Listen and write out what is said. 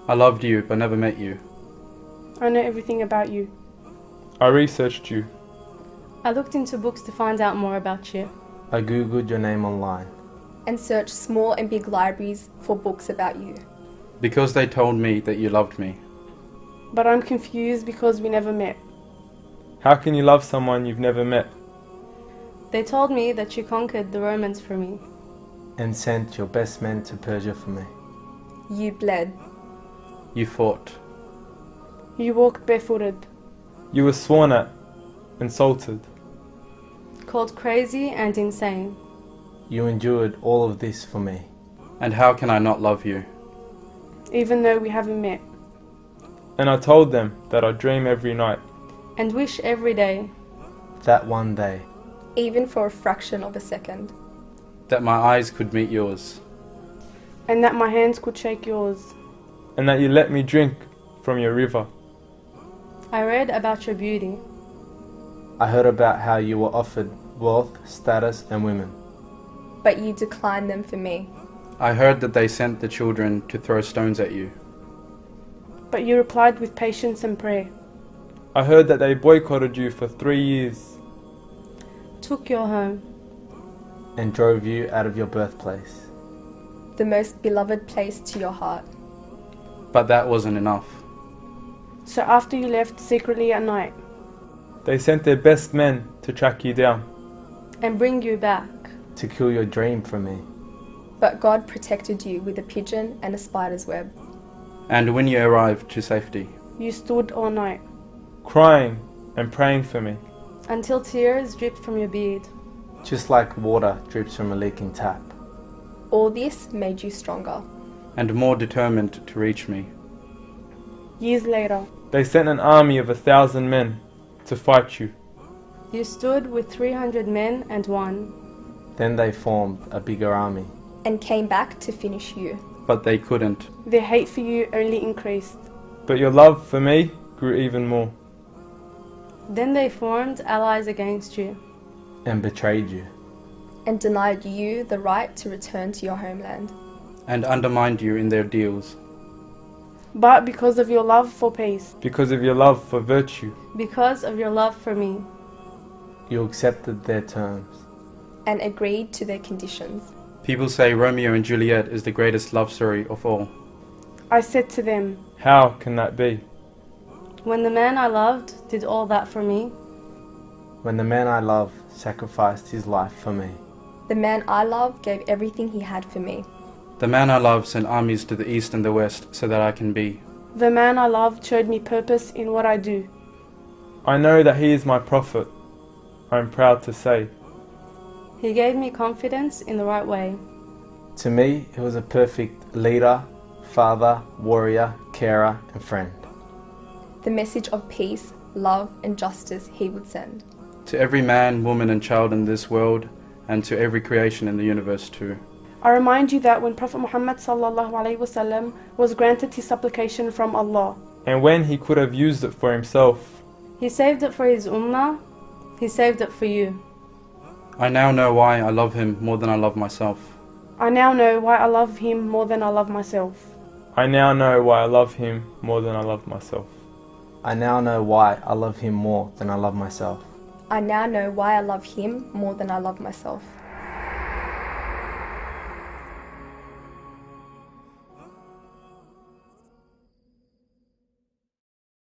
I loved you but never met you. I know everything about you. I researched you. I looked into books to find out more about you. I googled your name online. And searched small and big libraries for books about you. Because they told me that you loved me. But I'm confused because we never met. How can you love someone you've never met? They told me that you conquered the Romans for me. And sent your best men to Persia for me. You bled. You fought. You walked barefooted. You were sworn at, insulted. Called crazy and insane. You endured all of this for me. And how can I not love you? Even though we haven't met. And I told them that I dream every night. And wish every day. That one day. Even for a fraction of a second. That my eyes could meet yours. And that my hands could shake yours. And that you let me drink from your river. I read about your beauty. I heard about how you were offered wealth, status, and women. But you declined them for me. I heard that they sent the children to throw stones at you. But you replied with patience and prayer. I heard that they boycotted you for 3 years. Took your home. And drove you out of your birthplace. The most beloved place to your heart. But that wasn't enough. So after you left secretly at night. They sent their best men to track you down. And bring you back. To kill your dream from me. But God protected you with a pigeon and a spider's web. And when you arrived to safety. You stood all night. Crying and praying for me. Until tears dripped from your beard. Just like water drips from a leaking tap. All this made you stronger. And more determined to reach me. Years later. They sent an army of 1,000 men to fight you. You stood with 300 men and won. Then they formed a bigger army. And came back to finish you. But they couldn't. Their hate for you only increased. But your love for me grew even more. Then they formed allies against you. And betrayed you. And denied you the right to return to your homeland. And undermined you in their deals. But because of your love for peace. Because of your love for virtue. Because of your love for me. You accepted their terms. And agreed to their conditions. People say Romeo and Juliet is the greatest love story of all. I said to them, how can that be? When the man I loved did all that for me. When the man I love sacrificed his life for me. The man I love gave everything he had for me. The man I love sent armies to the east and the west so that I can be. The man I loved showed me purpose in what I do. I know that he is my prophet. I am proud to say. He gave me confidence in the right way. To me, he was a perfect leader, father, warrior, carer, and friend. The message of peace, love, and justice he would send. To every man, woman, and child in this world, and to every creation in the universe too. I remind you that when Prophet Muhammad ﷺ was granted his supplication from Allah, and when he could have used it for himself, he saved it for his ummah, he saved it for you. I now know why I love him more than I love myself. I now know why I love him more than I love myself. I now know why I love him more than I love myself. I now know why I love him more than I love myself. I now know why I love him more than I love myself.